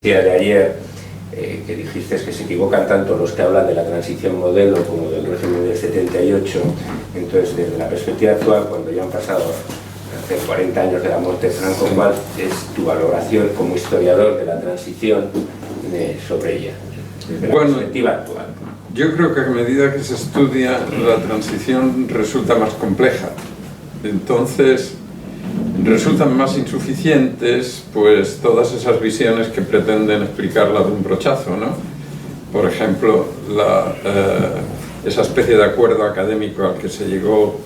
de ayer, que dijiste que se equivocan tanto los que hablan de la transición modelo como del régimen del 78. Entonces, desde la perspectiva actual, cuando ya han pasado hace 40 años de la muerte de Franco, ¿cuál es tu valoración como historiador de la transición sobre ella, desde la perspectiva actual? Yo creo que a medida que se estudia, la transición resulta más compleja. Entonces, resultan más insuficientes pues todas esas visiones que pretenden explicarla de un brochazo, ¿no? Por ejemplo, esa especie de acuerdo académico al que se llegó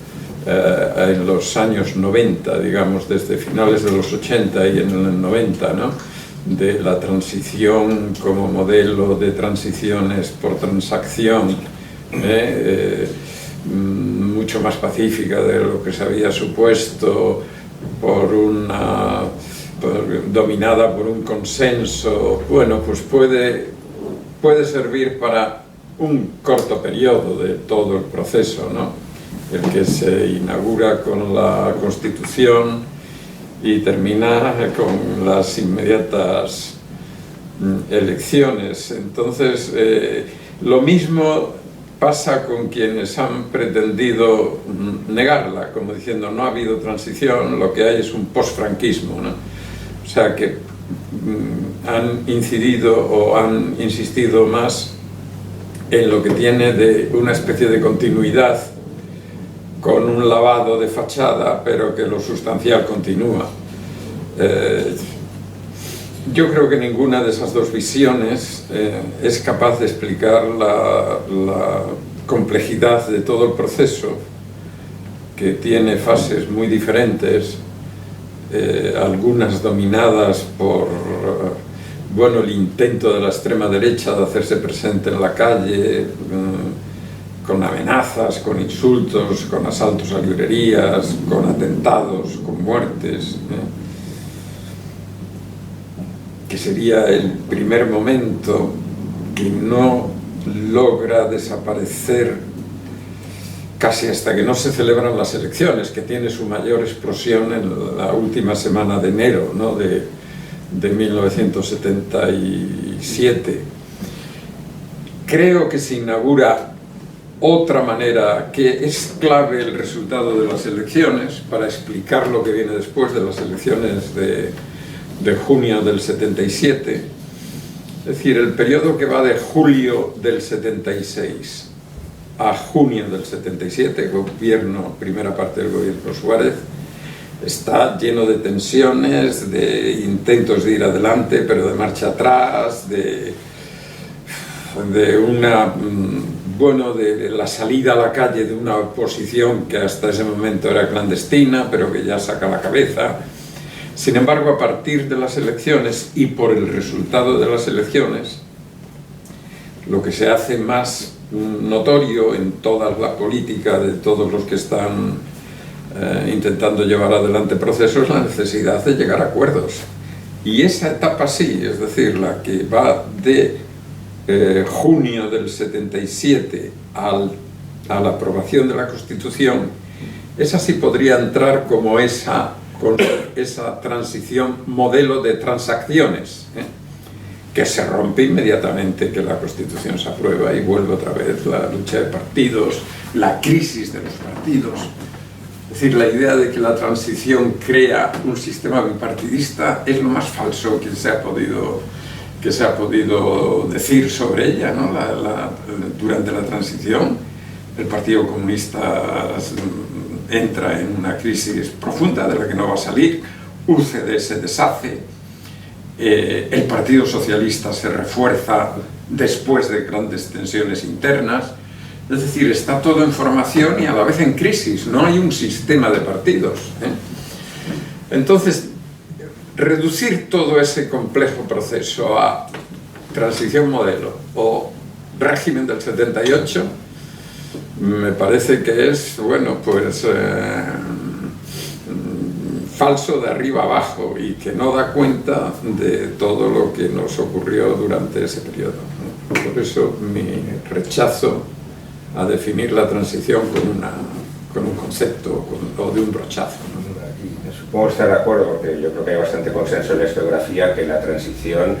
en los años 90, digamos, desde finales de los 80 y en el 90, ¿no? De la transición como modelo de transiciones por transacción, mucho más pacífica de lo que se había supuesto, dominada por un consenso. Bueno, pues puede servir para un corto periodo de todo el proceso, ¿no? El que se inaugura con la Constitución y termina con las inmediatas elecciones. Entonces, lo mismo pasa con quienes han pretendido negarla, como diciendo no ha habido transición, lo que hay es un posfranquismo, ¿no? O sea que han incidido o han insistido más en lo que tiene de una especie de continuidad con un lavado de fachada, pero que lo sustancial continúa. Yo creo que ninguna de esas dos visiones es capaz de explicar la complejidad de todo el proceso, que tiene fases muy diferentes, algunas dominadas por el intento de la extrema derecha de hacerse presente en la calle, con amenazas, con insultos, con asaltos a librerías, con atentados, con muertes, que sería el primer momento que no logra desaparecer casi hasta que no se celebran las elecciones, que tiene su mayor explosión en la última semana de enero, ¿no? de 1977. Creo que se inaugura otra manera, que es clave el resultado de las elecciones para explicar lo que viene después de las elecciones de junio del 77, es decir, el periodo que va de julio del 76 a junio del 77, primera parte del gobierno Suárez, está lleno de tensiones, de intentos de ir adelante, pero de marcha atrás, de la salida a la calle de una oposición que hasta ese momento era clandestina, pero que ya saca la cabeza. Sin embargo, a partir de las elecciones y por el resultado de las elecciones, lo que se hace más notorio en toda la política de todos los que están intentando llevar adelante procesos es la necesidad de llegar a acuerdos. Y esa etapa sí, es decir, la que va de junio del 77 a la aprobación de la Constitución, esa sí podría entrar como con esa transición modelo de transacciones, que se rompe inmediatamente que la Constitución se aprueba y vuelve otra vez la lucha de partidos, la crisis de los partidos. Es decir, la idea de que la transición crea un sistema bipartidista es lo más falso que se ha podido decir sobre ella, ¿no? Durante la transición, el Partido Comunista entra en una crisis profunda de la que no va a salir, UCD se deshace, el Partido Socialista se refuerza después de grandes tensiones internas, es decir, está todo en formación y a la vez en crisis, no hay un sistema de partidos, Entonces, reducir todo ese complejo proceso a transición modelo o régimen del 78 me parece que es, falso de arriba abajo y que no da cuenta de todo lo que nos ocurrió durante ese periodo. Por eso mi rechazo a definir la transición con un concepto o de un brochazo, ¿no? Supongo estar de acuerdo, porque yo creo que hay bastante consenso en la historiografía que la transición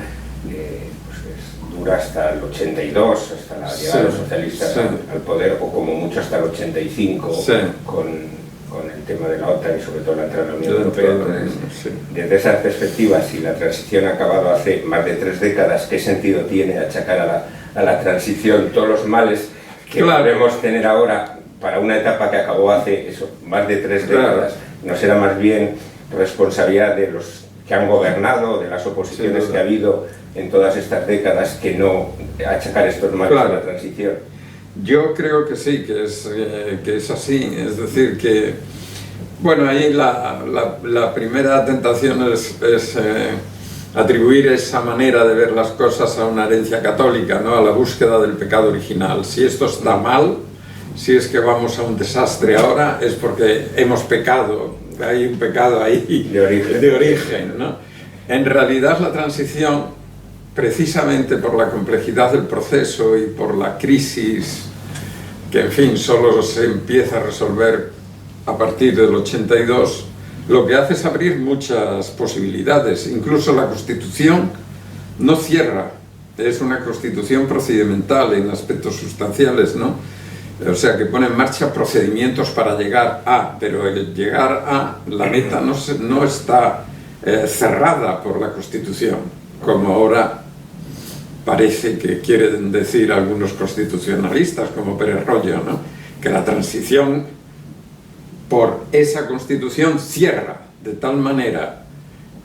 dura hasta el 82, hasta la llegada de los socialistas al poder, o como mucho hasta el 85, con el tema de la OTAN y sobre todo la entrada en la Unión Europea. Entonces, desde esa perspectiva, si la transición ha acabado hace más de 3 décadas, ¿qué sentido tiene achacar a la transición todos los males que podemos tener ahora para una etapa que acabó hace más de 3 décadas? ¿No será más bien responsabilidad de los que han gobernado, de las oposiciones que ha habido en todas estas décadas, que no achacar estos males a la transición? Yo creo que sí, que es así. Es decir, que bueno, ahí la primera tentación es atribuir esa manera de ver las cosas a una herencia católica, ¿no? A la búsqueda del pecado original. Si esto está mal, si es que vamos a un desastre ahora, es porque hemos pecado, hay un pecado ahí de origen, ¿no? En realidad la transición, precisamente por la complejidad del proceso y por la crisis, que en fin solo se empieza a resolver a partir del 82, lo que hace es abrir muchas posibilidades. Incluso la Constitución no cierra, es una Constitución procedimental en aspectos sustanciales, ¿no? O sea, que pone en marcha procedimientos para llegar a, pero el llegar a, la meta no está cerrada por la Constitución, como ahora parece que quieren decir algunos constitucionalistas, como Pérez Royo, ¿no? Que la transición por esa Constitución cierra de tal manera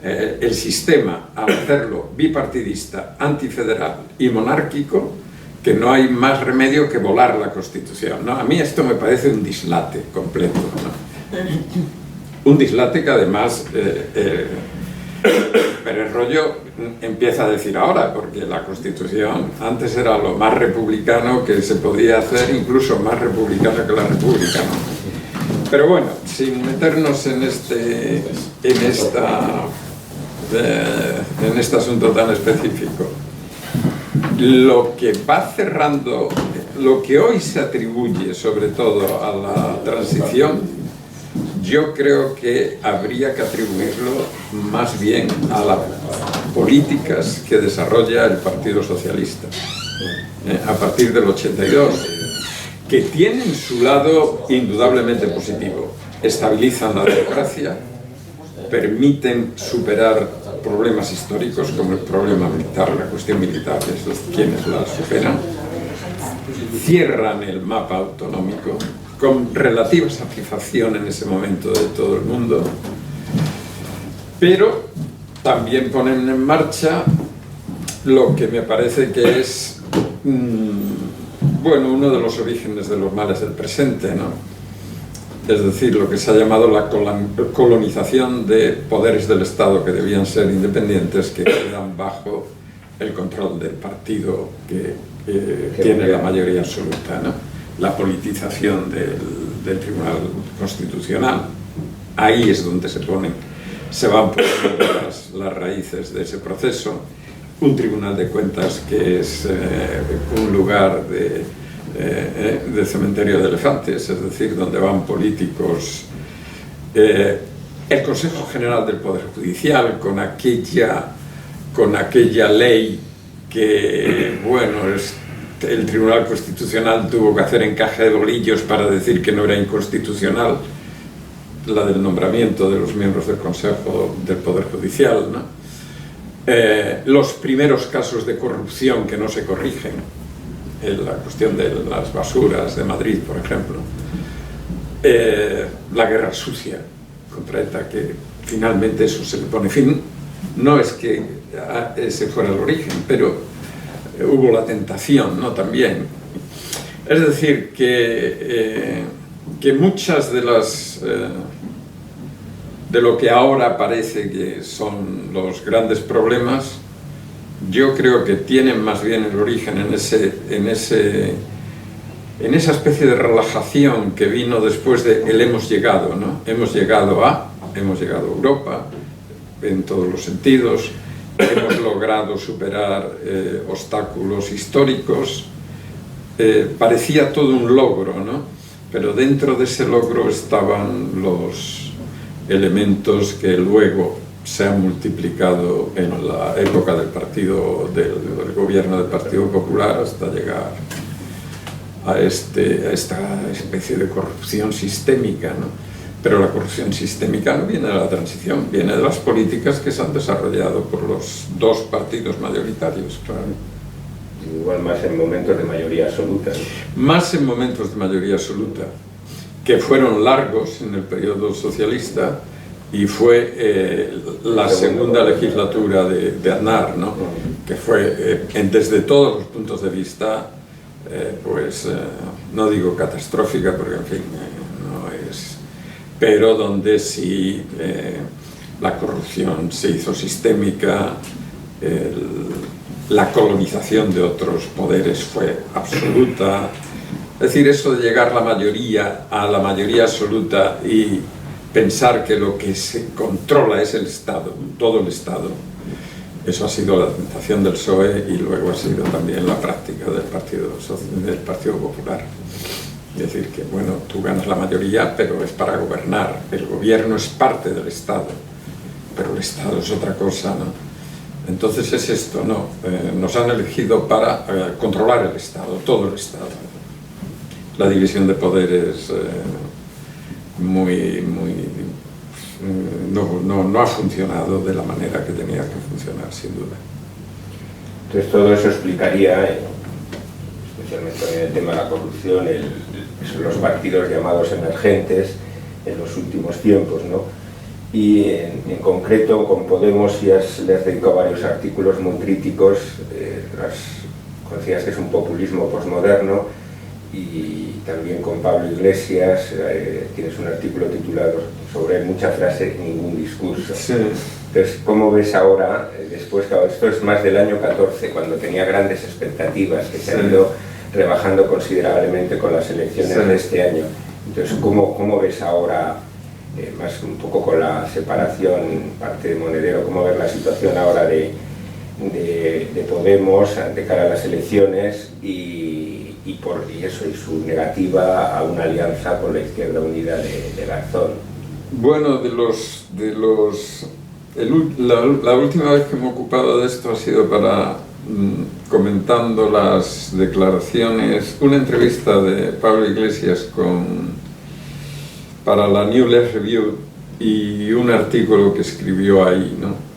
el sistema, al hacerlo bipartidista, antifederal y monárquico, que no hay más remedio que volar la Constitución, ¿no? A mí esto me parece un dislate completo, ¿no? Un dislate que además Pérez Royo empieza a decir ahora, porque la Constitución antes era lo más republicano que se podía hacer, incluso más republicano que la República, ¿no? Pero bueno, sin meternos en este asunto tan específico, lo que va cerrando, lo que hoy se atribuye sobre todo a la transición, yo creo que habría que atribuirlo más bien a las políticas que desarrolla el Partido Socialista a partir del 82, que tienen su lado indudablemente positivo. Estabilizan la democracia, permiten superar problemas históricos como el problema militar, la cuestión militar, esos quienes la superan, cierran el mapa autonómico con relativa satisfacción en ese momento de todo el mundo, pero también ponen en marcha lo que me parece que es bueno, uno de los orígenes de los males del presente, ¿no? Es decir, lo que se ha llamado la colonización de poderes del Estado que debían ser independientes, que quedan bajo el control del partido que tiene la mayoría absoluta, ¿no? La politización del Tribunal Constitucional. Ahí es donde se van poniendo las raíces de ese proceso. Un Tribunal de Cuentas que es un lugar de cementerio de elefantes, es decir, donde van políticos. El Consejo General del Poder Judicial, con aquella ley que, bueno, el Tribunal Constitucional tuvo que hacer encaje de bolillos para decir que no era inconstitucional, la del nombramiento de los miembros del Consejo del Poder Judicial, ¿no? Los primeros casos de corrupción que no se corrigen, la cuestión de las basuras de Madrid, por ejemplo, la guerra sucia contra ETA, que finalmente eso se le pone fin. No es que ese fuera el origen, pero hubo la tentación, ¿no? También. Es decir, que muchas de las de lo que ahora parece que son los grandes problemas, yo creo que tienen más bien el origen en esa especie de relajación que vino después de el hemos llegado, ¿no? Hemos llegado a Europa en todos los sentidos, hemos logrado superar obstáculos históricos, parecía todo un logro, ¿no? Pero dentro de ese logro estaban los elementos que luego se han multiplicado en la época del gobierno del Partido Popular hasta llegar a esta especie de corrupción sistémica, ¿no? Pero la corrupción sistémica no viene de la transición, viene de las políticas que se han desarrollado por los dos partidos mayoritarios, claro. Igual más en momentos de mayoría absoluta, ¿no? Más en momentos de mayoría absoluta, que fueron largos en el periodo socialista, y fue la segunda legislatura de Aznar, ¿no? Que fue, desde todos los puntos de vista, no digo catastrófica, porque en fin, no es, pero donde sí la corrupción se hizo sistémica, la colonización de otros poderes fue absoluta. Es decir, eso de llegar a la mayoría absoluta y pensar que lo que se controla es el Estado, todo el Estado, eso ha sido la tentación del PSOE y luego ha sido también la práctica del Partido Popular. Es decir, que bueno, tú ganas la mayoría, pero es para gobernar. El gobierno es parte del Estado, pero el Estado es otra cosa, ¿no? Entonces es esto, ¿no? Nos han elegido para controlar el Estado, todo el Estado. La división de poderes no ha funcionado de la manera que tenía que funcionar, sin duda. Entonces todo eso explicaría, especialmente en el tema de la corrupción, los partidos llamados emergentes en los últimos tiempos, ¿no? Y en concreto con Podemos ya les has dedicado varios artículos muy críticos, consideras que es un populismo posmoderno, y también con Pablo Iglesias tienes un artículo titulado sobre mucha frase, ningún discurso. Sí. Entonces, ¿cómo ves ahora, después, claro, esto es más del año 14, cuando tenía grandes expectativas que se han ido rebajando considerablemente con las elecciones de este año? Entonces, ¿cómo ves ahora, más un poco con la separación parte de Monedero, cómo ves la situación ahora de Podemos de cara a las elecciones y su negativa a una alianza con la Izquierda Unida de Garzón? Bueno, la última vez que me he ocupado de esto ha sido comentando las declaraciones, una entrevista de Pablo Iglesias para la New Left Review y un artículo que escribió ahí, ¿no?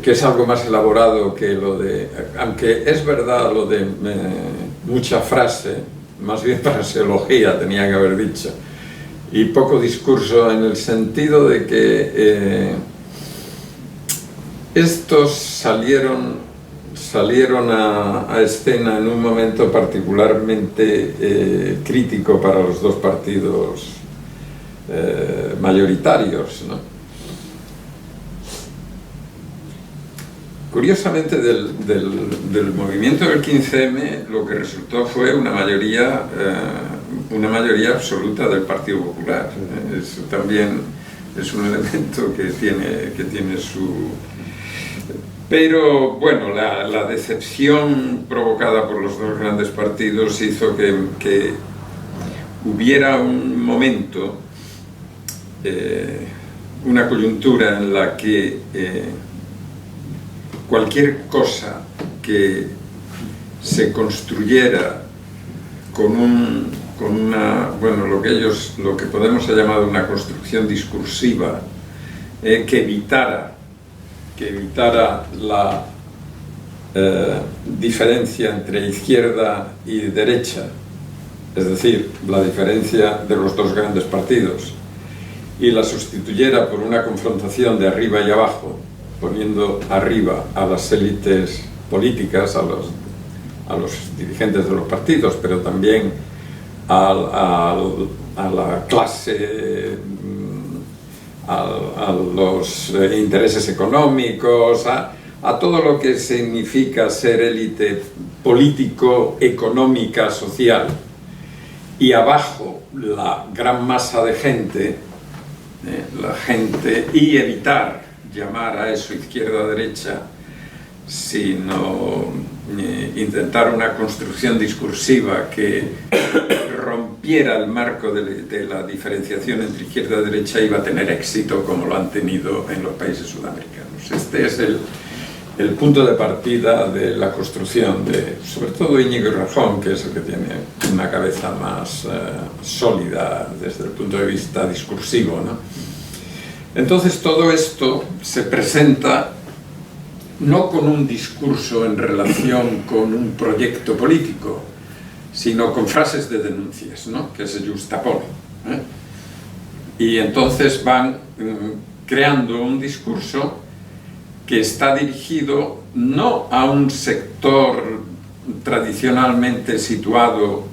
Que es algo más elaborado que lo de, aunque es verdad lo de mucha frase, más bien fraseología tenía que haber dicho, y poco discurso, en el sentido de que estos salieron a escena en un momento particularmente crítico para los dos partidos mayoritarios, ¿no? Curiosamente, del movimiento del 15M lo que resultó fue una mayoría absoluta del Partido Popular. Eso también es un elemento que tiene su... Pero bueno, la decepción provocada por los dos grandes partidos hizo que hubiera un momento, una coyuntura en la que cualquier cosa que se construyera con lo que Podemos ha llamado una construcción discursiva, que evitara la diferencia entre izquierda y derecha, es decir, la diferencia de los dos grandes partidos, y la sustituyera por una confrontación de arriba y abajo, poniendo arriba a las élites políticas, a los dirigentes de los partidos, pero también a la clase, a los intereses económicos, a todo lo que significa ser élite político, económica, social, y abajo la gran masa de gente, y evitar llamar a eso izquierda-derecha, sino intentar una construcción discursiva que rompiera el marco de la diferenciación entre izquierda y derecha, iba a tener éxito como lo han tenido en los países sudamericanos. Este es el punto de partida de la construcción de, sobre todo, Íñigo Errejón, que es el que tiene una cabeza más sólida desde el punto de vista discursivo, ¿no? Entonces todo esto se presenta no con un discurso en relación con un proyecto político, sino con frases de denuncias, ¿no?, que se justaponen, ¿eh? Y entonces van creando un discurso que está dirigido no a un sector tradicionalmente situado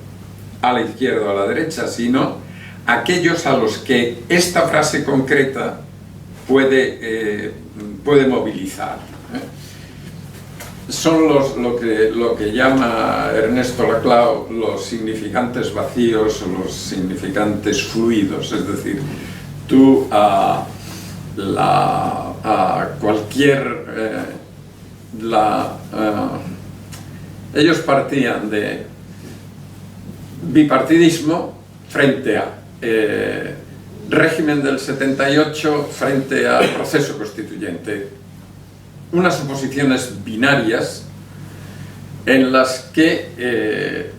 a la izquierda o a la derecha, sino a aquellos a los que esta frase concreta puede movilizar, ¿eh? Son lo que llama Ernesto Laclau los significantes vacíos o los significantes fluidos, es decir, tú a cualquier... ellos partían de bipartidismo frente a régimen del 78 frente al proceso constituyente, unas oposiciones binarias en las que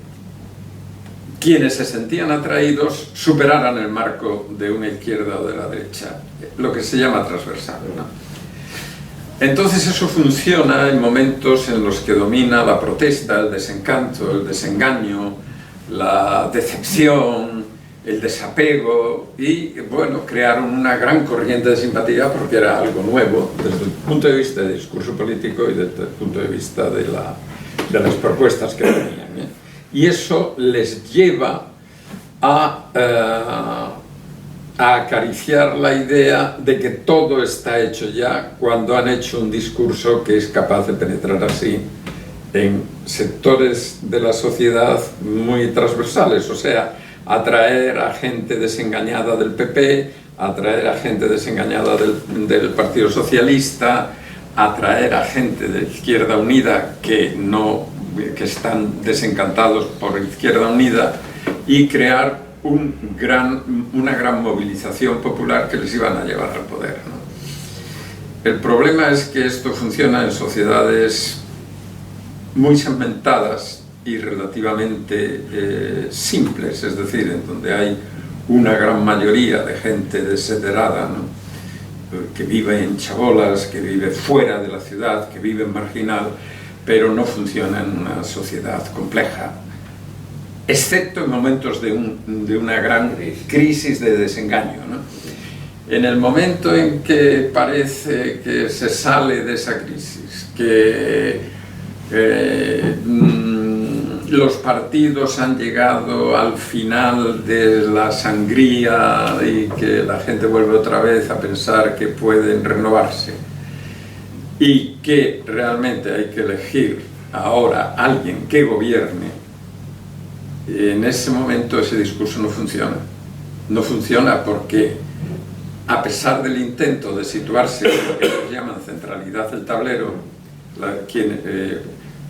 quienes se sentían atraídos superaran el marco de una izquierda o de la derecha, lo que se llama transversal, ¿no? Entonces eso funciona en momentos en los que domina la protesta, el desencanto, el desengaño, la decepción, el desapego, y bueno, crearon una gran corriente de simpatía porque era algo nuevo desde el punto de vista del discurso político y desde el punto de vista de las propuestas que tenían, ¿eh? Y eso les lleva a acariciar la idea de que todo está hecho ya, cuando han hecho un discurso que es capaz de penetrar así en sectores de la sociedad muy transversales, o sea, atraer a gente desengañada del PP, atraer a gente desengañada del Partido Socialista, atraer a gente de Izquierda Unida que están desencantados por Izquierda Unida, y crear una gran movilización popular que les iban a llevar al poder, ¿no? El problema es que esto funciona en sociedades muy segmentadas y relativamente simples, es decir, en donde hay una gran mayoría de gente desheredada, ¿no?, que vive en chabolas, que vive fuera de la ciudad, que vive en marginal, pero no funciona en una sociedad compleja, excepto en momentos de una gran crisis de desengaño, ¿no? En el momento en que parece que se sale de esa crisis, que los partidos han llegado al final de la sangría y que la gente vuelve otra vez a pensar que pueden renovarse y que realmente hay que elegir ahora a alguien que gobierne, en ese momento ese discurso no funciona. No funciona porque, a pesar del intento de situarse en lo que ellos llaman centralidad del tablero,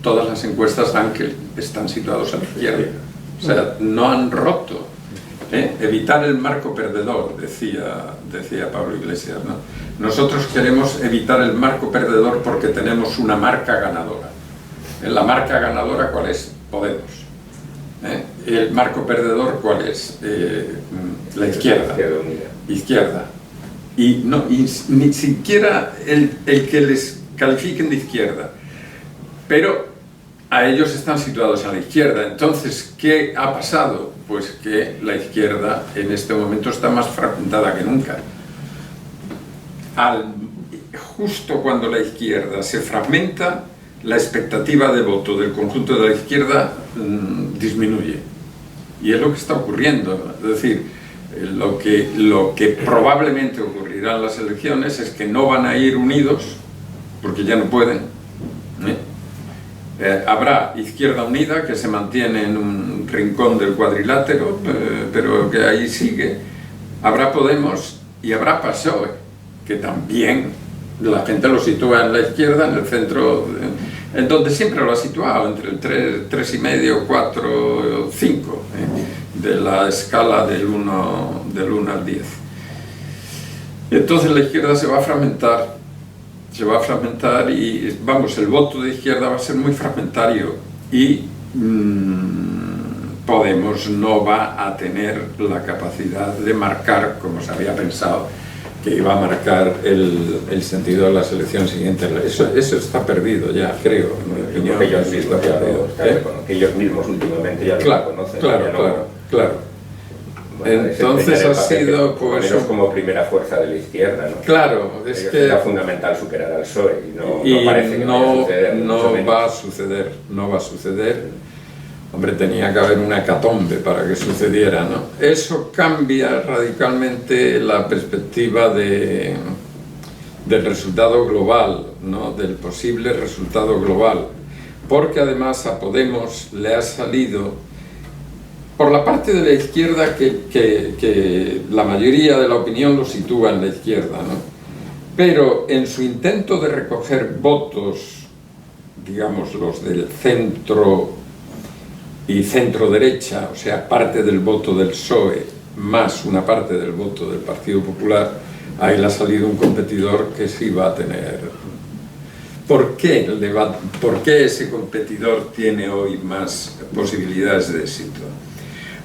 todas las encuestas dan que están situados a la izquierda. O sea, no han roto. Evitar el marco perdedor, decía Pablo Iglesias, ¿no? Nosotros queremos evitar el marco perdedor porque tenemos una marca ganadora. ¿La marca ganadora cuál es? Podemos. El marco perdedor ¿cuál es? La izquierda. Izquierda. Y ni siquiera el que les califiquen de izquierda, pero a ellos están situados a la izquierda. Entonces, ¿qué ha pasado? Pues que la izquierda en este momento está más fragmentada que nunca. Justo cuando la izquierda se fragmenta, la expectativa de voto del conjunto de la izquierda disminuye. Y es lo que está ocurriendo. Es decir, lo que probablemente ocurrirá en las elecciones es que no van a ir unidos, porque ya no pueden. Habrá Izquierda Unida, que se mantiene en un rincón del cuadrilátero, pero que ahí sigue. Habrá Podemos y habrá PSOE, que también La gente lo sitúa en la izquierda, en el centro, en donde siempre lo ha situado, entre el 3,5, 4, 5, de la escala del 1 al 10. Y entonces la izquierda se va a fragmentar y, vamos, el voto de izquierda va a ser muy fragmentario y Podemos no va a tener la capacidad de marcar, como se había pensado, que iba a marcar el sentido de las elecciones siguientes. Eso está perdido ya, creo. Yo creo que ellos mismos, que ellos mismos últimamente ya lo conocen. Claro. Bueno, entonces ha sido pues como primera fuerza de la izquierda, ¿no? Claro, es que era fundamental superar al PSOE y no parece que vaya a suceder. No va a suceder. Hombre, tenía que haber una hecatombe para que sucediera, ¿no? Eso cambia radicalmente la perspectiva del resultado global, ¿no? Del posible resultado global, porque además a Podemos le ha salido, por la parte de la izquierda, que la mayoría de la opinión lo sitúa en la izquierda, ¿no? Pero en su intento de recoger votos, digamos los del centro y centro-derecha, o sea, parte del voto del PSOE más una parte del voto del Partido Popular, ahí le ha salido un competidor que sí va a tener. ¿Por qué ese competidor tiene hoy más posibilidades de éxito?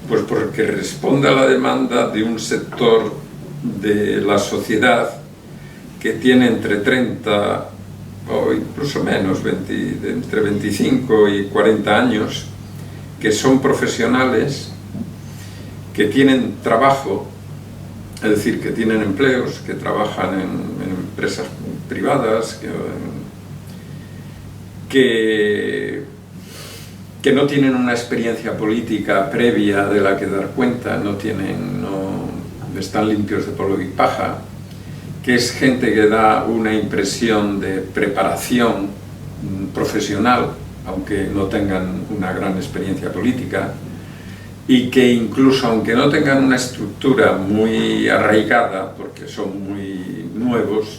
Pues porque responde a la demanda de un sector de la sociedad que tiene entre 30 o incluso menos, entre 25 y 40 años, que son profesionales, que tienen trabajo, es decir, que tienen empleos, que trabajan en empresas privadas, que no tienen una experiencia política previa de la que dar cuenta, no están limpios de polvo y paja, que es gente que da una impresión de preparación profesional, aunque no tengan una gran experiencia política, y que incluso aunque no tengan una estructura muy arraigada, porque son muy nuevos,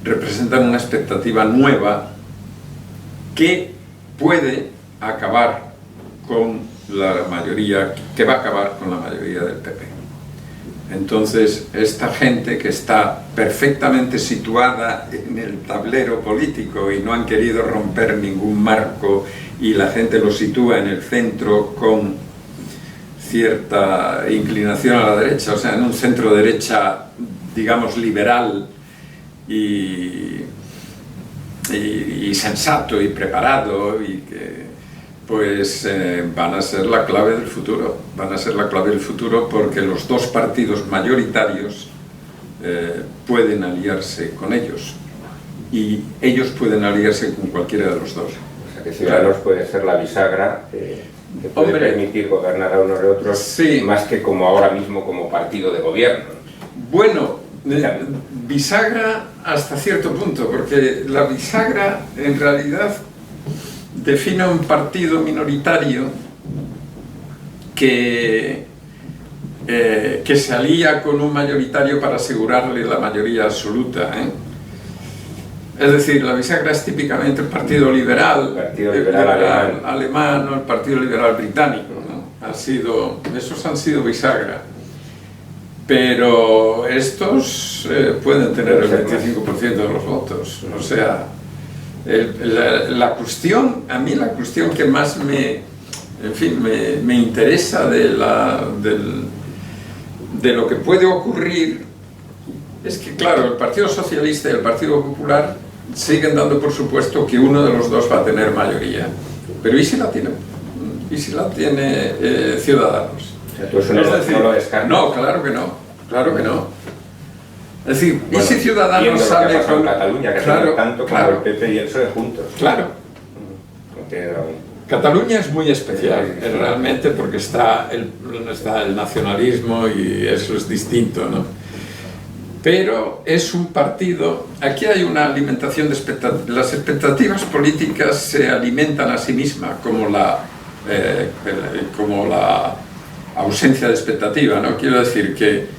representan una expectativa nueva que puede acabar con la mayoría, que va a acabar con la mayoría del PP. Entonces, esta gente que está perfectamente situada en el tablero político y no han querido romper ningún marco y la gente lo sitúa en el centro con cierta inclinación a la derecha, o sea, en un centro derecha, digamos, liberal y sensato y preparado, y que pues van a ser la clave del futuro. Van a ser la clave del futuro porque los dos partidos mayoritarios pueden aliarse con ellos y ellos pueden aliarse con cualquiera de los dos. O sea que Ciudadanos puede ser la bisagra que puede permitir gobernar a unos y otros, sí, más que como ahora mismo como partido de gobierno. Bueno, bisagra hasta cierto punto, porque la bisagra en realidad define un partido minoritario que se alía con un mayoritario para asegurarle la mayoría absoluta, ¿eh? Es decir, la bisagra es típicamente el Partido Liberal, alemán, o el Partido Liberal británico, ¿no? Esos han sido bisagra. Pero estos pueden tener el 25% de los votos, o sea, la cuestión que más me interesa de lo que puede ocurrir es que, claro, el Partido Socialista y el Partido Popular siguen dando por supuesto que uno de los dos va a tener mayoría, pero ¿y si la tiene Ciudadanos? O sea, tú eso no lo descartas. No, claro que no. Es decir, ¿y si Ciudadanos sale con Cataluña, que claro, tanto como el PP y el PSOE juntos? Claro. Cataluña es muy especial, realmente, porque está el nacionalismo y eso es distinto, ¿no? Pero es un partido. Aquí hay una alimentación de expectativas. Las expectativas políticas se alimentan a sí mismas, como la ausencia de expectativa, ¿no? Quiero decir que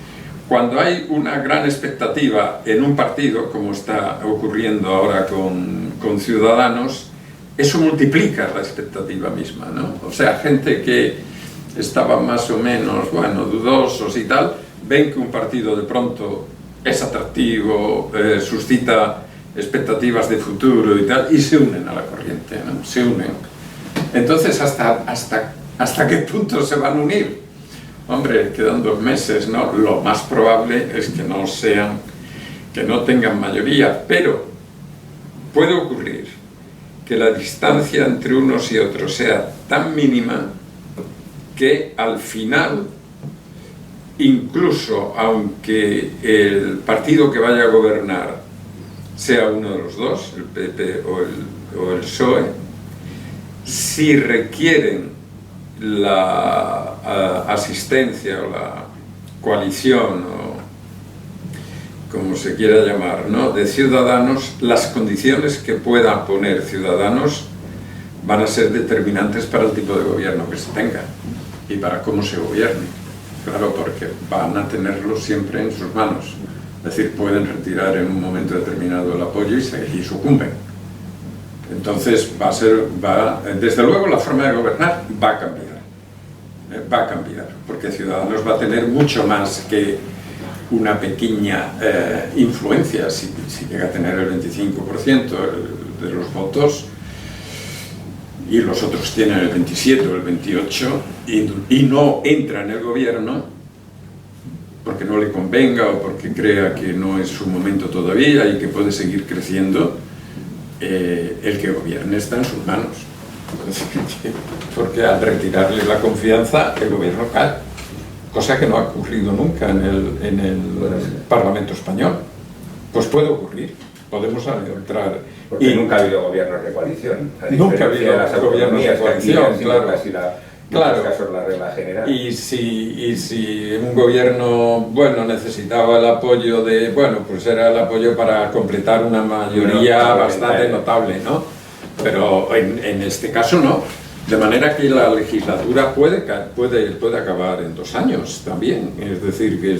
cuando hay una gran expectativa en un partido, como está ocurriendo ahora con Ciudadanos, eso multiplica la expectativa misma, ¿no? O sea, gente que estaba más o menos, bueno, dudosos y tal, ven que un partido de pronto es atractivo, suscita expectativas de futuro y tal, y se unen a la corriente, ¿no? Se unen. Entonces, ¿hasta qué punto se van a unir? Hombre, quedan 2 meses, ¿no? Lo más probable es que no tengan mayoría, pero puede ocurrir que la distancia entre unos y otros sea tan mínima que al final, incluso aunque el partido que vaya a gobernar sea uno de los dos, el PP o el PSOE, si requieren la asistencia o la coalición o como se quiera llamar, ¿no?, de Ciudadanos, las condiciones que pueda poner Ciudadanos van a ser determinantes para el tipo de gobierno que se tenga y para cómo se gobierne. Claro, porque van a tenerlo siempre en sus manos. Es decir, pueden retirar en un momento determinado el apoyo y sucumben. Entonces, desde luego la forma de gobernar va a cambiar, porque Ciudadanos va a tener mucho más que una pequeña influencia. Si llega a tener el 25% de los votos y los otros tienen el 27 o el 28 y no entra en el gobierno porque no le convenga o porque crea que no es su momento todavía y que puede seguir creciendo, el que gobierne está en sus manos. Porque al retirarle la confianza, el gobierno cae. Cosa que no ha ocurrido nunca en el Parlamento español. Pues puede ocurrir. Podemos entrar. Porque nunca ha habido gobiernos de coalición. Nunca ha habido gobiernos de coalición, claro. Claro, casos la regla general. Y si un gobierno, bueno, necesitaba el apoyo pues era el apoyo para completar una mayoría bastante notable, ¿no? Pero en este caso no. De manera que la legislatura puede acabar en 2 años también. Es decir, que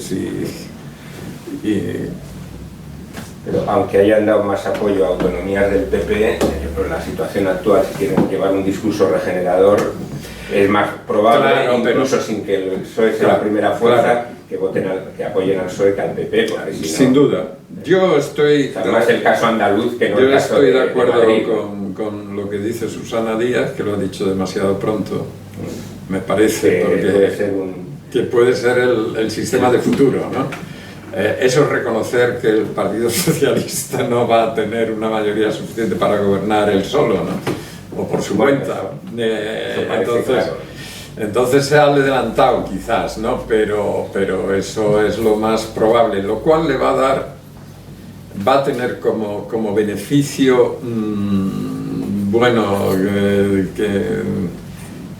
Pero aunque hayan dado más apoyo a autonomías del PP, pues la situación actual, si quieren llevar un discurso regenerador, es más probable, claro, incluso sin que el PSOE sea la primera fuerza, que apoyen al PSOE que al PP, porque si no, sin duda. Yo estoy... Además el caso andaluz que no yo el caso estoy de acuerdo de con lo que dice Susana Díaz, que lo ha dicho demasiado pronto, me parece, que puede ser el sistema de futuro, ¿no? Eso es reconocer que el Partido Socialista no va a tener una mayoría suficiente para gobernar él solo, ¿no? O por su cuenta. Entonces se ha adelantado quizás, ¿no? Pero eso es lo más probable, lo cual le va a tener como beneficio, bueno,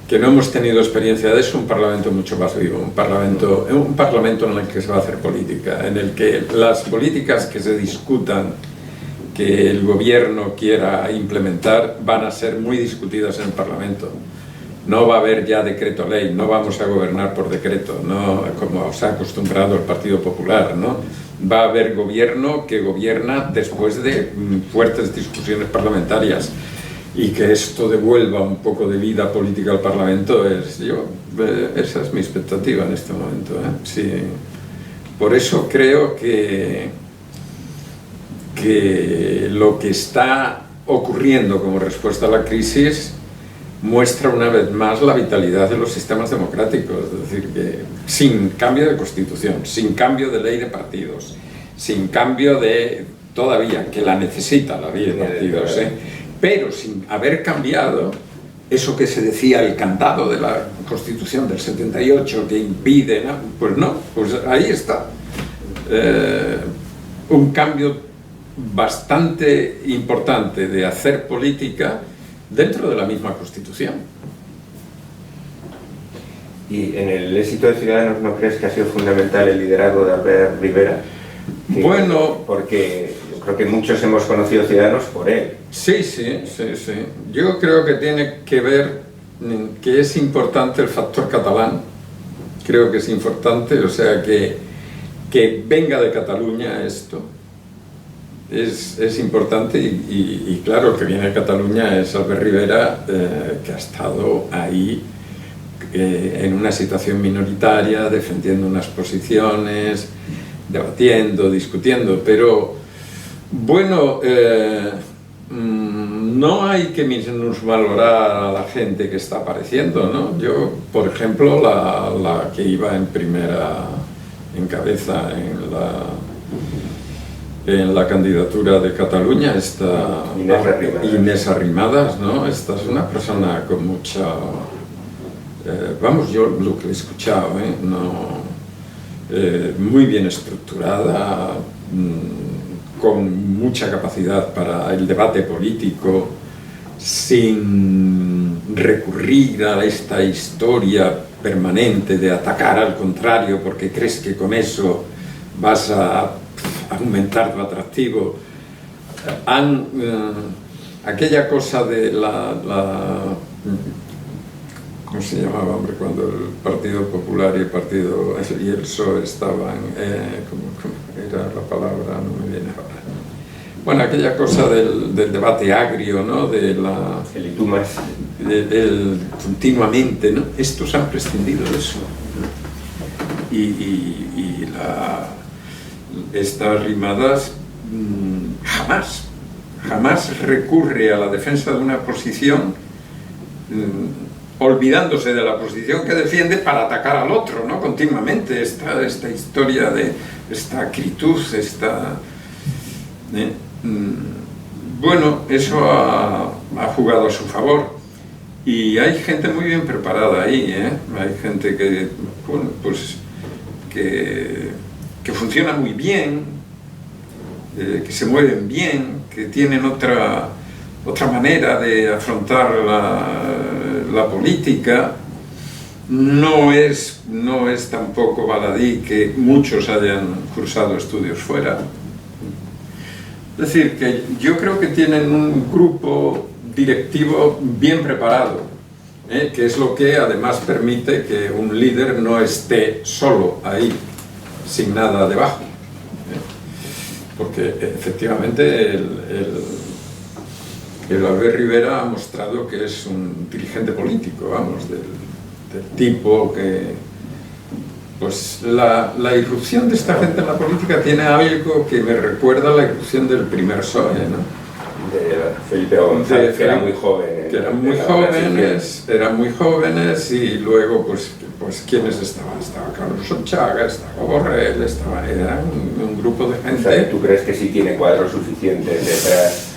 que no hemos tenido experiencia de eso, un parlamento mucho más vivo, un parlamento en el que se va a hacer política, en el que las políticas que se discutan, que el gobierno quiera implementar, van a ser muy discutidas en el Parlamento. No va a haber ya decreto ley, no vamos a gobernar por decreto, no como se ha acostumbrado el Partido Popular, ¿no? Va a haber gobierno que gobierna después de fuertes discusiones parlamentarias, y que esto devuelva un poco de vida política al Parlamento esa es mi expectativa en este momento, ¿eh? Sí. Por eso creo que lo que está ocurriendo como respuesta a la crisis muestra una vez más la vitalidad de los sistemas democráticos, es decir, que sin cambio de constitución, sin cambio de ley de partidos, sin cambio de, todavía, que la necesita la ley de partidos, pero sin haber cambiado eso que se decía, el candado de la Constitución del 78 que impide, ¿no? Pues no, pues ahí está. Un cambio bastante importante de hacer política dentro de la misma Constitución. ¿Y en el éxito de Ciudadanos no crees que ha sido fundamental el liderazgo de Albert Rivera? Bueno, porque yo creo que muchos hemos conocido Ciudadanos por él. Sí. Yo creo que tiene que ver, que es importante el factor catalán. Creo que es importante, o sea que que venga de Cataluña esto es importante y claro, el que viene de Cataluña es Albert Rivera, que ha estado ahí en una situación minoritaria, defendiendo unas posiciones, debatiendo, discutiendo, pero bueno, no hay que minusvalorar a la gente que está apareciendo, ¿no? Yo, por ejemplo, la que iba en cabeza en la candidatura de Cataluña, esta Inés Arrimadas, ¿no? Esta es una persona con mucha... vamos, yo lo que he escuchado, muy bien estructurada, con mucha capacidad para el debate político, sin recurrir a esta historia permanente de atacar al contrario porque crees que con eso vas a aumentar tu atractivo. Aquella cosa de ¿cómo se llamaba, hombre, cuando el Partido Popular y el PSOE estaban, ¿cómo era la palabra? No me viene ahora. Bueno, aquella cosa del debate agrio, ¿no? El y tú más. Continuamente, ¿no? Estos han prescindido de eso. Estas Arrimadas jamás recurre a la defensa de una posición, olvidándose de la posición que defiende para atacar al otro, ¿no? Continuamente, esta historia de esta acritud, bueno, eso ha jugado a su favor. Y hay gente muy bien preparada ahí, hay gente que, bueno, pues, que funciona muy bien, que se mueven bien, que tienen otra manera de afrontar la política. No es tampoco baladí que muchos hayan cursado estudios fuera. Es decir, que yo creo que tienen un grupo directivo bien preparado, que es lo que además permite que un líder no esté solo ahí, sin nada debajo. Porque efectivamente el Albert Rivera ha mostrado que es un dirigente político, vamos, del tipo que... Pues la irrupción de esta gente en la política tiene algo que me recuerda a la irrupción del primer PSOE, ¿no? De Felipe González, que era muy joven. Que eran muy jóvenes y luego, pues ¿quiénes estaban? Estaba Carlos Sonchaga, estaba Borrell, era un grupo de gente... O sea, ¿tú crees que sí tiene cuadros suficientes detrás?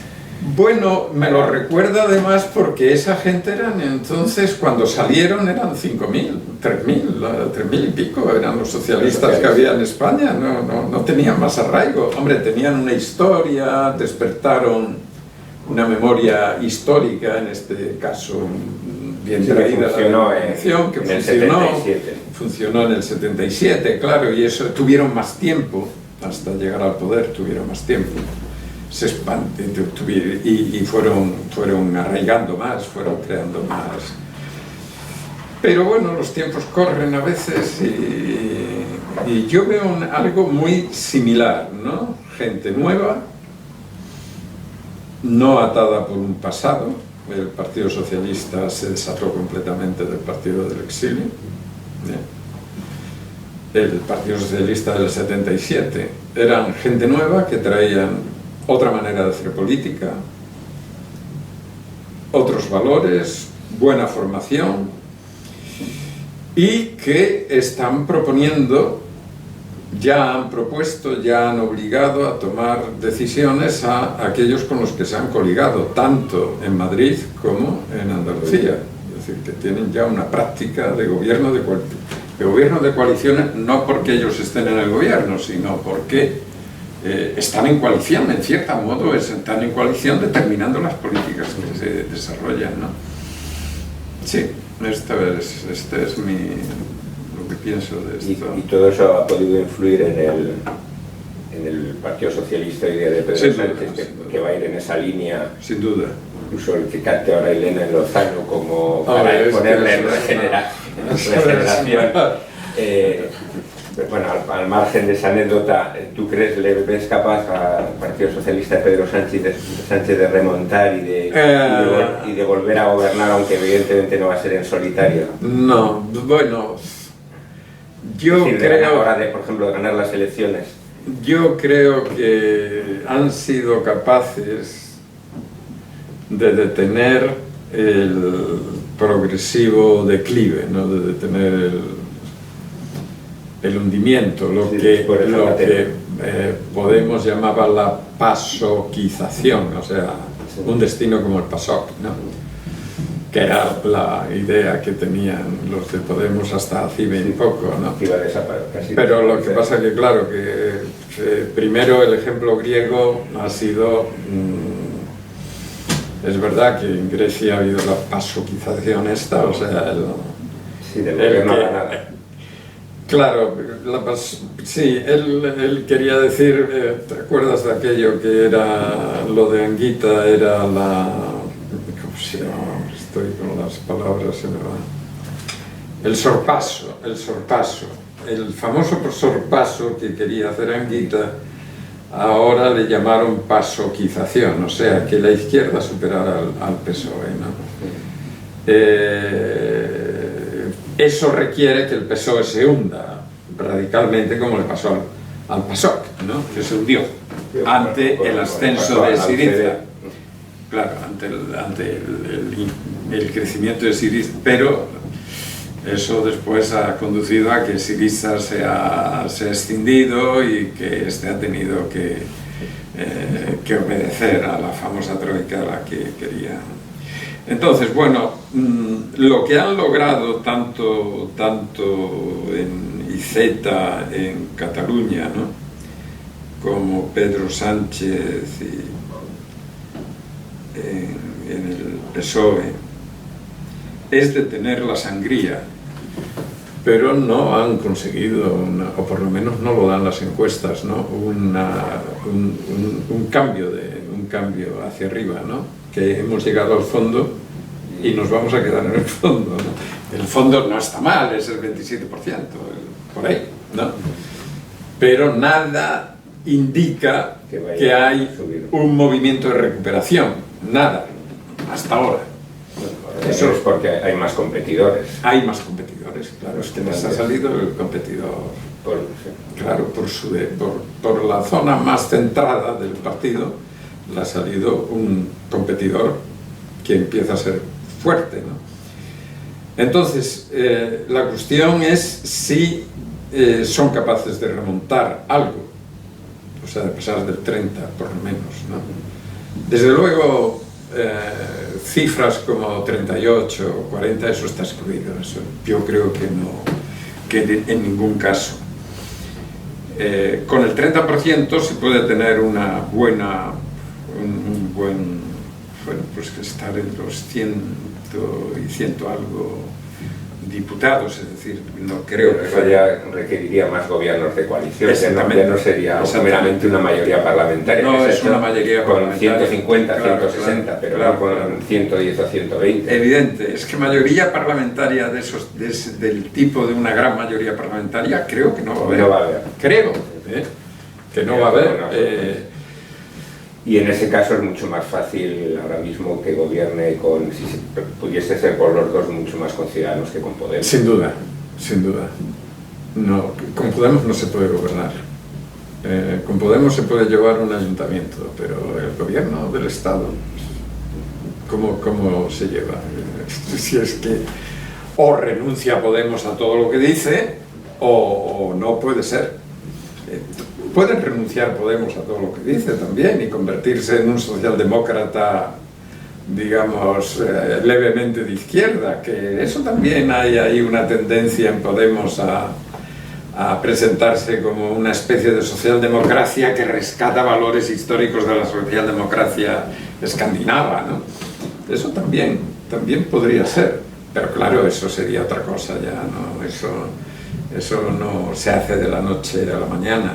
Bueno, me lo recuerda además porque esa gente eran entonces, cuando salieron eran 5.000, 3.000 y pico, eran los socialistas que había en España, no tenían más arraigo. Hombre, tenían una historia, despertaron una memoria histórica, en este caso bien traída, funcionó en el 77, claro, y eso, tuvieron más tiempo, hasta llegar al poder tuvieron más tiempo. Se y fueron arraigando más, fueron creando más. Pero bueno, los tiempos corren a veces y yo veo algo muy similar, ¿no? Gente nueva, no atada por un pasado. El Partido Socialista se desató completamente del Partido del Exilio. El Partido Socialista del 77 eran gente nueva que traían otra manera de hacer política, otros valores, buena formación, y que están proponiendo, ya han propuesto, ya han obligado a tomar decisiones a aquellos con los que se han coligado, tanto en Madrid como en Andalucía. Es decir, que tienen ya una práctica de gobierno de coaliciones, no porque ellos estén en el gobierno, sino porque están en coalición, en cierto modo están en coalición determinando las políticas que se desarrollan, ¿no? Sí, este es lo que pienso de esto. ¿Y todo eso ha podido influir en el Partido Socialista hoy día de Pedro Sánchez, que va a ir en esa línea? Sin duda. Incluso el que cante ahora Elena en Lozano como para ponerle en regeneración. bueno, al margen de esa anécdota, ¿tú crees, le ves capaz al Partido Socialista de Pedro Sánchez de remontar y de volver a gobernar, aunque evidentemente no va a ser en solitario? No, bueno, yo creo... A la hora de, por ejemplo, de ganar las elecciones. Yo creo que han sido capaces de detener el progresivo declive, ¿no? De detener el hundimiento, lo que Podemos llamaba la pasoquización, o sea, un destino como el PASOK, ¿no? Que era la idea que tenían los de Podemos hasta hace bien poco, ¿no? Pero lo que pasa que, claro, que primero el ejemplo griego ha sido... es verdad que en Grecia ha habido la pasoquización esta, o sea, claro, sí, él quería decir, ¿te acuerdas de aquello que era lo de Anguita? Era la... ¿cómo se llama? Estoy con las palabras, se me va. El sorpaso, el famoso sorpaso que quería hacer Anguita, ahora le llamaron pasoquización, o sea, que la izquierda superara al PSOE, ¿no? Eso requiere que el PSOE se hunda radicalmente, como le pasó al PASOK, ¿no? Que se hundió ante el ascenso de Syriza. Claro, ante el crecimiento de Syriza, pero eso después ha conducido a que Syriza se ha escindido y que este ha tenido que obedecer a la famosa troika a la que quería. Entonces, bueno, lo que han logrado tanto en Iceta, en Cataluña, ¿no? Como Pedro Sánchez en el PSOE, es detener la sangría, pero no han conseguido, o por lo menos no lo dan las encuestas, ¿no? un cambio hacia arriba, ¿no? Que hemos llegado al fondo y nos vamos a quedar en el fondo, ¿no? El fondo no está mal, es el 27%, por ahí, ¿no? Pero nada indica que hay un movimiento de recuperación, nada, hasta ahora. Eso es porque hay más competidores. Hay más competidores, claro, es que nos ha salido el competidor, claro, por la zona más centrada del partido, le ha salido un competidor que empieza a ser fuerte, ¿no? Entonces, la cuestión es si son capaces de remontar algo, o sea, de pasar del 30 por lo menos, ¿no? Desde luego, cifras como 38 o 40, eso está excluido, eso yo creo que no, que en ningún caso. Con el 30% se puede tener una buena, un buen, bueno, pues que estar en los 100 y 100 algo diputados, es decir, no creo que eso ya requeriría más gobiernos de coalición, ya no sería meramente una mayoría parlamentaria. No, es una mayoría con 150, claro, 160, pero claro, no con 110 o 120. Evidente, es que mayoría parlamentaria del tipo de una gran mayoría parlamentaria, creo que no va a haber. No va a haber. Creo que no va a haber. Y en ese caso es mucho más fácil ahora mismo que gobierne con, si pudiese ser por los dos, mucho más con Ciudadanos que con Podemos. Sin duda, sin duda. No, con Podemos no se puede gobernar. Con Podemos se puede llevar un ayuntamiento, pero el gobierno del Estado, ¿cómo se lleva? Si es que o renuncia Podemos a todo lo que dice, o no puede ser. Pueden renunciar Podemos a todo lo que dice también y convertirse en un socialdemócrata, digamos, levemente de izquierda, que eso también hay ahí una tendencia en Podemos a presentarse como una especie de socialdemocracia que rescata valores históricos de la socialdemocracia escandinava, ¿no? Eso también podría ser, pero claro, eso sería otra cosa ya, ¿no? Eso no se hace de la noche a la mañana.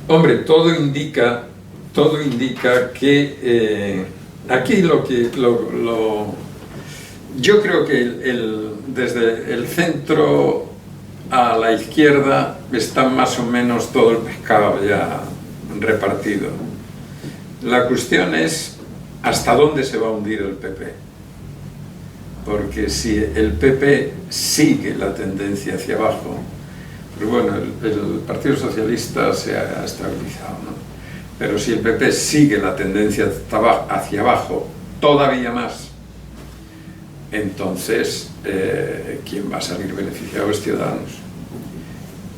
Hombre, todo indica que aquí Yo creo que desde el centro a la izquierda está más o menos todo el pescado ya repartido. La cuestión es hasta dónde se va a hundir el PP. Porque si el PP sigue la tendencia hacia abajo, pero bueno, el Partido Socialista se ha estabilizado, ¿no? Pero si el PP sigue la tendencia hacia abajo todavía más, entonces ¿quién va a salir beneficiado es Ciudadanos?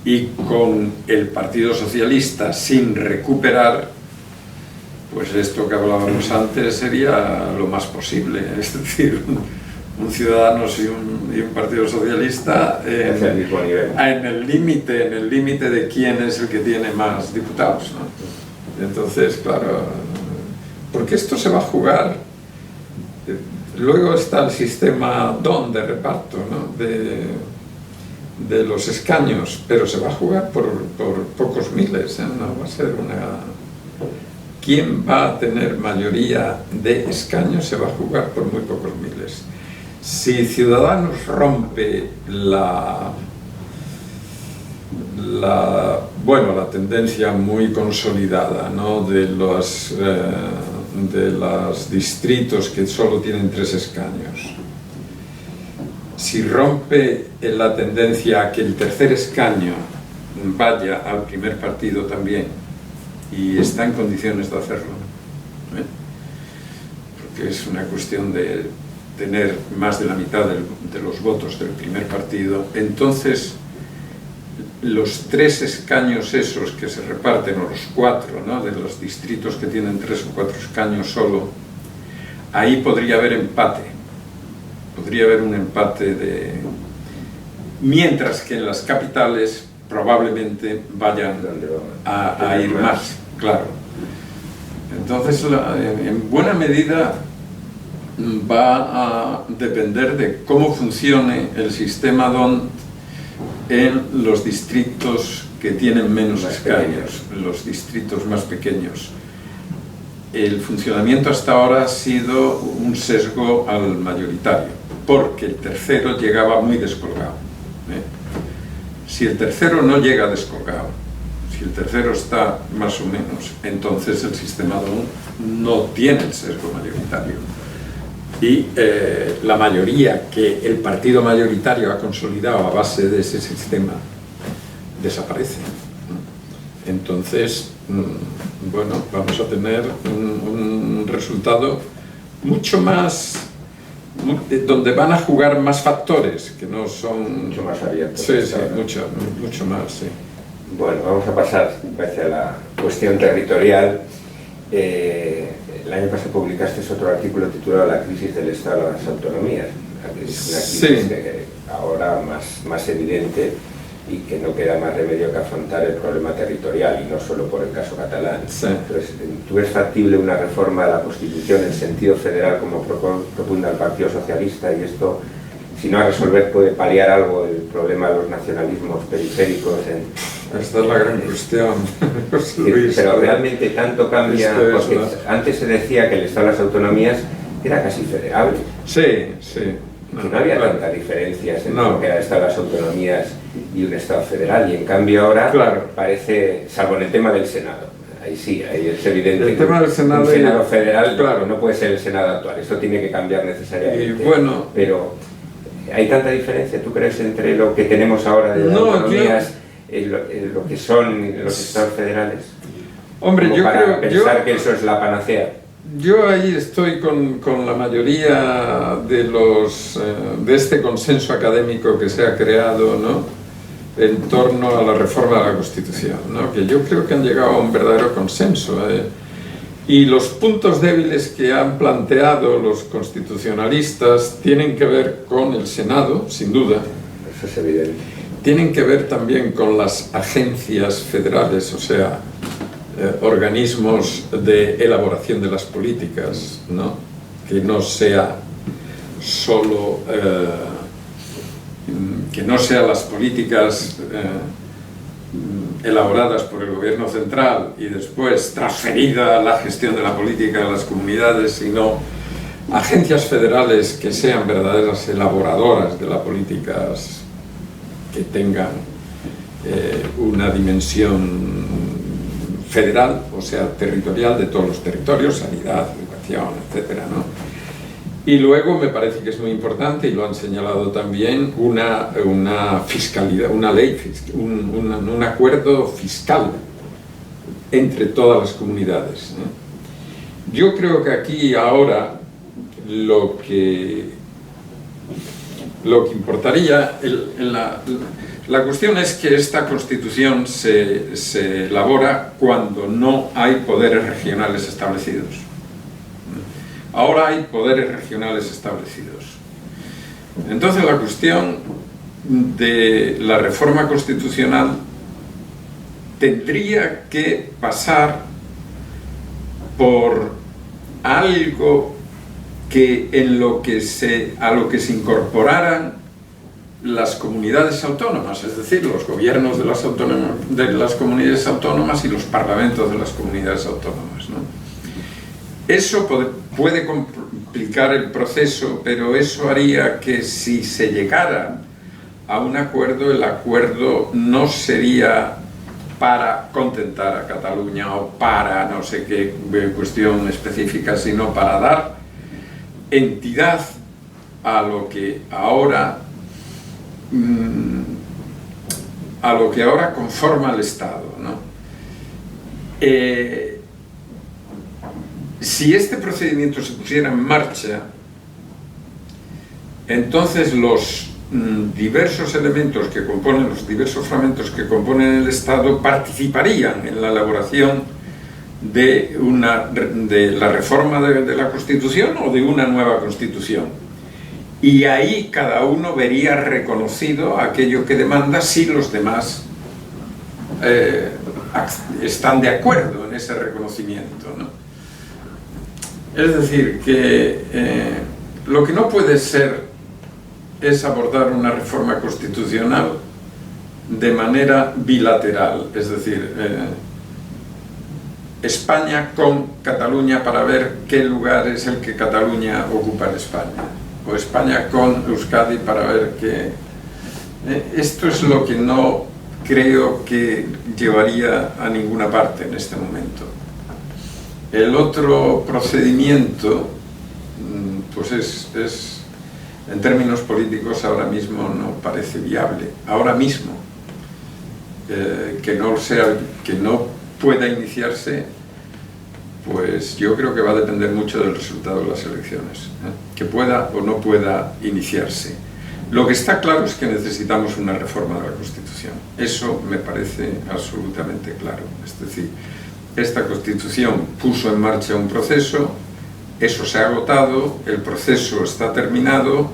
Y con el Partido Socialista sin recuperar, pues esto que hablábamos antes sería lo más posible, es decir, un Ciudadanos y un Partido Socialista en el límite de quién es el que tiene más diputados, ¿no? Entonces, claro, porque esto se va a jugar. Luego está el sistema DON de reparto, ¿no? de los escaños, pero se va a jugar por pocos miles, ¿eh? No va a ser una... ¿Quién va a tener mayoría de escaños? Se va a jugar por muy pocos miles. Si Ciudadanos rompe la tendencia muy consolidada, ¿no? de los distritos que solo tienen 3 escaños, si rompe la tendencia a que el tercer escaño vaya al primer partido también, y está en condiciones de hacerlo, ¿eh? Porque es una cuestión de tener más de la mitad de los votos del primer partido, entonces los 3 escaños esos que se reparten, o los 4, ¿no? de los distritos que tienen 3 o 4 escaños solo, ahí podría haber empate. Podría haber un empate mientras que en las capitales probablemente vayan a ir más, claro. Entonces, en buena medida va a depender de cómo funcione el sistema DON en los distritos que tienen menos escaños, los distritos más pequeños. El funcionamiento hasta ahora ha sido un sesgo al mayoritario, porque el tercero llegaba muy descolgado, ¿eh? Si el tercero no llega descolgado, si el tercero está más o menos, entonces el sistema DON no tiene el sesgo mayoritario. Y la mayoría que el partido mayoritario ha consolidado a base de ese sistema desaparece, ¿no? Entonces, bueno, vamos a tener un resultado mucho más, donde van a jugar más factores, que no son... Mucho más abiertos. Sí, sí, mucho más, sí. Bueno, vamos a pasar, me parece, a la cuestión territorial. El año pasado publicaste otro artículo titulado La crisis del Estado de las autonomías. Una crisis que ahora más evidente y que no queda más remedio que afrontar el problema territorial y no solo por el caso catalán. Sí. Entonces, ¿tú ves factible una reforma de la Constitución en sentido federal como propugna el Partido Socialista? Y esto, si no a resolver, puede paliar algo el problema de los nacionalismos periféricos. Esta es la gran cuestión. Pero realmente tanto cambia, porque antes se decía que el Estado de las autonomías era casi federable. Sí, sí. Que no había tantas diferencias entre lo que era el Estado de las autonomías y un Estado federal, y en cambio ahora parece, salvo en el tema del Senado, ahí sí, ahí es evidente el tema del Senado, un Senado federal no puede ser el Senado actual, esto tiene que cambiar necesariamente. Y bueno, pero ¿hay tanta diferencia, tú crees, entre lo que tenemos ahora de autonomías y lo que son los Estados federales? Hombre, yo para creo pensar que eso es la panacea. Yo ahí estoy con la mayoría de este consenso académico que se ha creado, ¿no? En torno a la reforma de la Constitución, ¿no? Que yo creo que han llegado a un verdadero consenso, y los puntos débiles que han planteado los constitucionalistas tienen que ver con el Senado, sin duda. Eso es evidente. Tienen que ver también con las agencias federales, o sea, organismos de elaboración de las políticas, ¿no? Que no sea solo que no sean las políticas elaboradas por el gobierno central y después transferida la gestión de la política a las comunidades, sino agencias federales que sean verdaderas elaboradoras de las políticas que tengan una dimensión federal, o sea, territorial, de todos los territorios, sanidad, educación, etcétera, ¿no? Y luego me parece que es muy importante, y lo han señalado también, una fiscalidad, una ley, un acuerdo fiscal entre todas las comunidades, ¿no? Yo creo que aquí ahora lo que importaría, la cuestión es que esta Constitución se elabora cuando no hay poderes regionales establecidos. Ahora hay poderes regionales establecidos. Entonces la cuestión de la reforma constitucional tendría que pasar por algo que a lo que se incorporaran las comunidades autónomas, es decir, los gobiernos de las comunidades autónomas y los parlamentos de las comunidades autónomas, ¿no? Eso puede complicar el proceso, pero eso haría que si se llegara a un acuerdo, el acuerdo no sería para contentar a Cataluña o para no sé qué cuestión específica, sino para dar entidad a lo que ahora conforma el Estado, ¿no? Si este procedimiento se pusiera en marcha, entonces los diversos elementos que componen, los diversos fragmentos que componen el Estado participarían en la elaboración de la reforma de la Constitución o de una nueva Constitución. Y ahí cada uno vería reconocido aquello que demanda si los demás están de acuerdo en ese reconocimiento, ¿no? Es decir, que lo que no puede ser es abordar una reforma constitucional de manera bilateral, es decir, España con Cataluña para ver qué lugar es el que Cataluña ocupa en España, o España con Euskadi para ver qué... Esto es lo que no creo que llevaría a ninguna parte en este momento. El otro procedimiento, pues es en términos políticos ahora mismo no parece viable. Ahora mismo, que no pueda iniciarse, pues yo creo que va a depender mucho del resultado de las elecciones, que pueda o no pueda iniciarse. Lo que está claro es que necesitamos una reforma de la Constitución. Eso me parece absolutamente claro. Es decir, esta Constitución puso en marcha un proceso, eso se ha agotado, el proceso está terminado,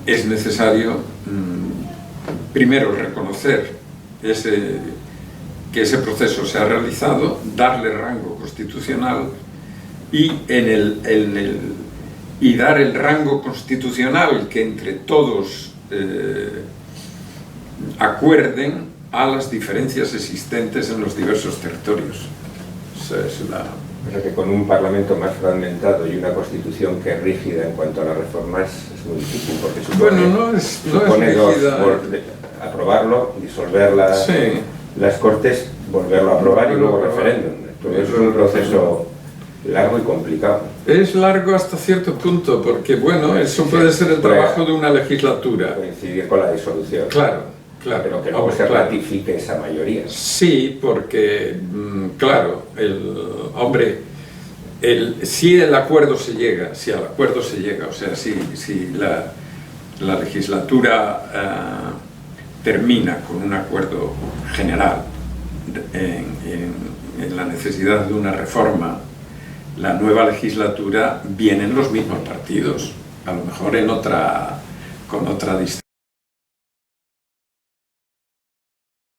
es necesario primero reconocer que ese proceso se ha realizado, darle rango constitucional y, dar el rango constitucional que entre todos acuerden a las diferencias existentes en los diversos territorios. Esa es la... Pero que con un Parlamento más fragmentado y una Constitución que es rígida en cuanto a las reformas es muy difícil, porque supone aprobarlo, disolver las Cortes, volverlo a aprobar y luego referéndum. Entonces es un proceso largo y complicado. Es largo hasta cierto punto, porque bueno, eso puede ser el trabajo de una legislatura. Coincidir con la disolución. Claro. Pero que luego se ratifique esa mayoría. Sí, porque, claro, si al acuerdo se llega, o sea, si la legislatura termina con un acuerdo general en la necesidad de una reforma, la nueva legislatura vienen los mismos partidos, a lo mejor con otra distribución